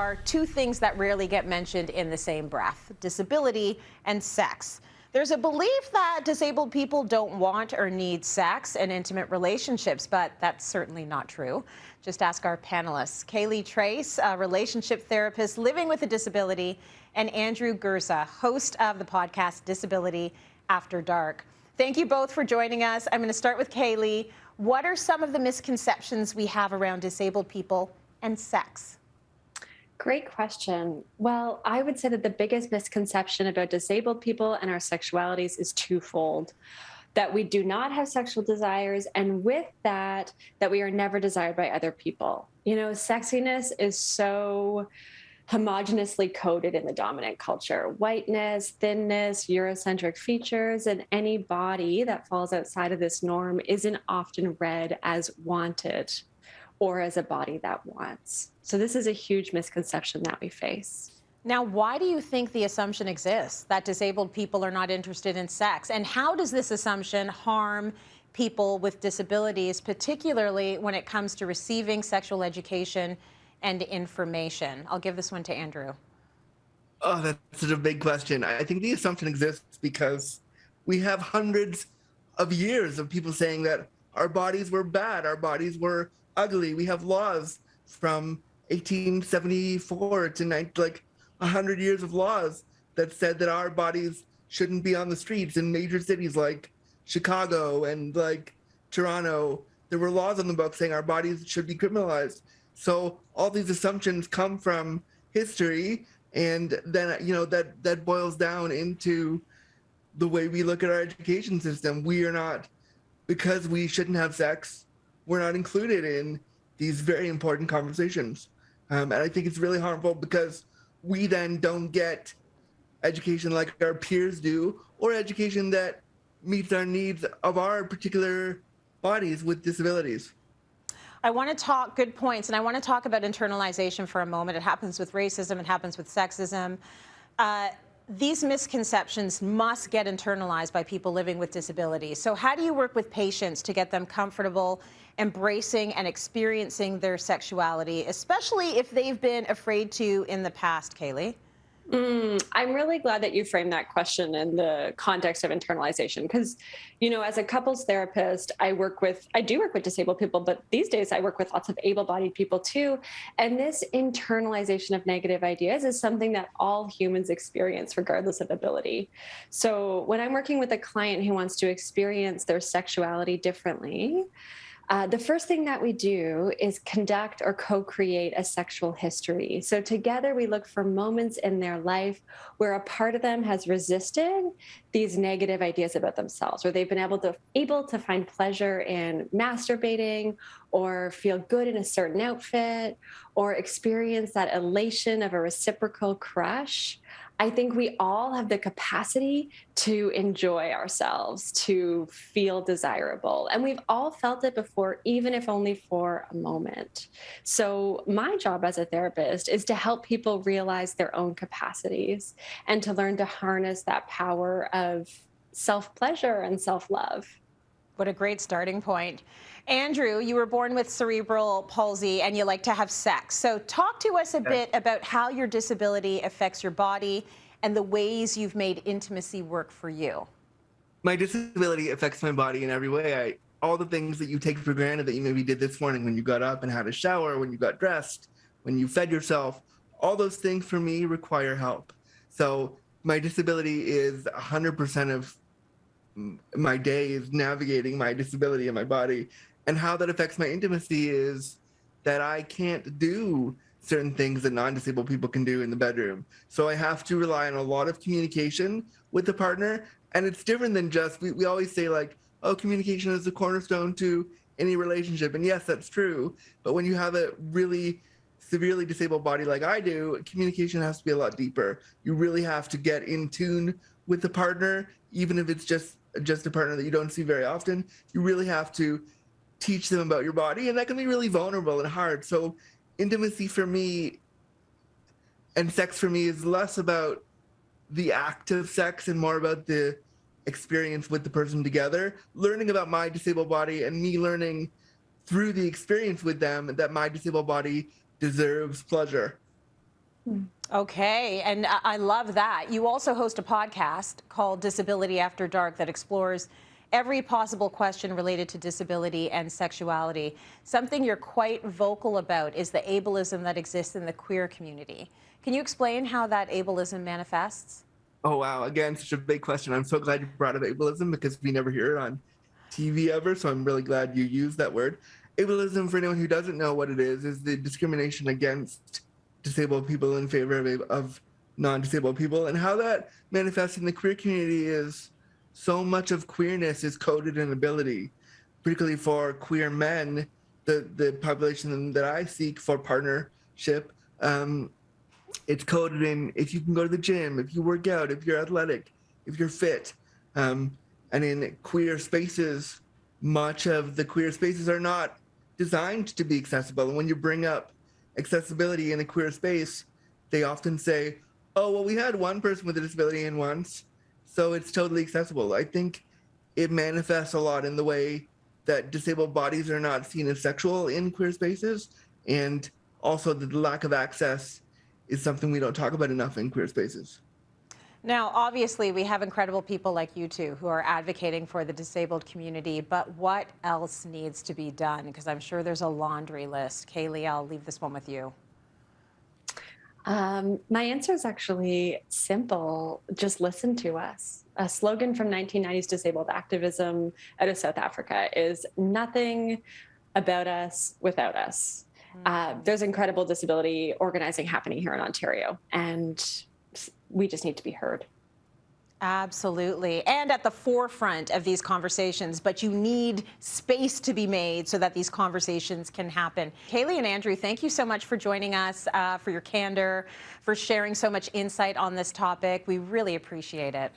Are two things that rarely get mentioned in the same breath: disability and sex. There's a belief that disabled people don't want or need sex and intimate relationships, but that's certainly not true. Just ask our panelists, Kaleigh Trace, a relationship therapist living with a disability, and Andrew Gurza, host of the podcast Disability After Dark. Thank you both for joining us. I'm going to start with Kaleigh. What are some of the misconceptions we have around disabled people and sex? Great question. Well, I would say that the biggest misconception about disabled people and our sexualities is twofold: that we do not have sexual desires, and with that, that we are never desired by other people. You know, sexiness is so homogeneously coded in the dominant culture. Whiteness, thinness, Eurocentric features, and any body that falls outside of this norm isn't often read as wanted or as a body that wants. So this is a huge misconception that we face. Now, why do you think the assumption exists that disabled people are not interested in sex? And how does this assumption harm people with disabilities, particularly when it comes to receiving sexual education and information? I'll give this one to Andrew. Oh, that's such a big question. I think the assumption exists because we have hundreds of years of people saying that our bodies were bad, our bodies were ugly. We have laws from 1874 to 100 years of laws that said that our bodies shouldn't be on the streets in major cities like Chicago and like Toronto. There were laws on the books saying our bodies should be criminalized. So all these assumptions come from history, and then that boils down into the way we look at our education system. We are not, because we shouldn't have sex, we're not included in these very important conversations. And I think it's really harmful because we then don't get education like our peers do, or education that meets our needs of our particular bodies with disabilities. I want to talk, good points, and I want to talk about internalization for a moment. It happens with racism, it happens with sexism. These misconceptions must get internalized by people living with disabilities. So how do you work with patients to get them comfortable embracing and experiencing their sexuality, especially if they've been afraid to in the past, Kaleigh? I'm really glad that you framed that question in the context of internalization, because, you know, as a couples therapist, I do work with disabled people, but these days I work with lots of able-bodied people too. And this internalization of negative ideas is something that all humans experience regardless of ability. So when I'm working with a client who wants to experience their sexuality differently, the first thing that we do is conduct or co-create a sexual history. So together we look for moments in their life where a part of them has resisted these negative ideas about themselves, where they've been able to find pleasure in masturbating, or feel good in a certain outfit, or experience that elation of a reciprocal crush. I think we all have the capacity to enjoy ourselves, to feel desirable. And we've all felt it before, even if only for a moment. So my job as a therapist is to help people realize their own capacities and to learn to harness that power of self-pleasure and self-love. What a great starting point. Andrew, you were born with cerebral palsy and you like to have sex. So talk to us a bit about how your disability affects your body and the ways you've made intimacy work for you. My disability affects my body in every way. All the things that you take for granted that you maybe did this morning when you got up and had a shower, when you got dressed, when you fed yourself, all those things for me require help. So my disability is 100% of my day is navigating my disability in my body. And how that affects my intimacy is that I can't do certain things that non-disabled people can do in the bedroom. So I have to rely on a lot of communication with the partner. And it's different than just, we always say like, oh, communication is the cornerstone to any relationship. And yes, that's true. But when you have a really severely disabled body like I do, communication has to be a lot deeper. You really have to get in tune with the partner, even if it's just a partner that you don't see very often. You really have to teach them about your body, and that can be really vulnerable and hard. So intimacy for me and sex for me is less about the act of sex and more about the experience with the person together, learning about my disabled body and me learning through the experience with them that my disabled body deserves pleasure. Okay, and I love that. You also host a podcast called Disability After Dark that explores every possible question related to disability and sexuality. Something you're quite vocal about is the ableism that exists in the queer community. Can you explain how that ableism manifests? Oh, wow. Again, such a big question. I'm so glad you brought up ableism because we never hear it on TV ever. So I'm really glad you used that word. Ableism, for anyone who doesn't know what it is the discrimination against disabled people in favor of non-disabled people. And how that manifests in the queer community is so much of queerness is coded in ability, particularly for queer men, the population that I seek for partnership. It's coded in if you can go to the gym, if you work out, if you're athletic, if you're fit. And in queer spaces, much of the queer spaces are not designed to be accessible. And when you bring up accessibility in a queer space, they often say, oh, well, we had one person with a disability in once, so it's totally accessible. I think it manifests a lot in the way that disabled bodies are not seen as sexual in queer spaces, and also the lack of access is something we don't talk about enough in queer spaces. Now, obviously, we have incredible people like you two who are advocating for the disabled community, but what else needs to be done? Because I'm sure there's a laundry list. Kaleigh, I'll leave this one with you. My answer is actually simple. Just listen to us. A slogan from 1990s disabled activism out of South Africa is nothing about us without us. There's incredible disability organizing happening here in Ontario, and we just need to be heard. Absolutely. And at the forefront of these conversations, but you need space to be made so that these conversations can happen. Kaleigh and Andrew, thank you so much for joining us, for your candor, for sharing so much insight on this topic. We really appreciate it.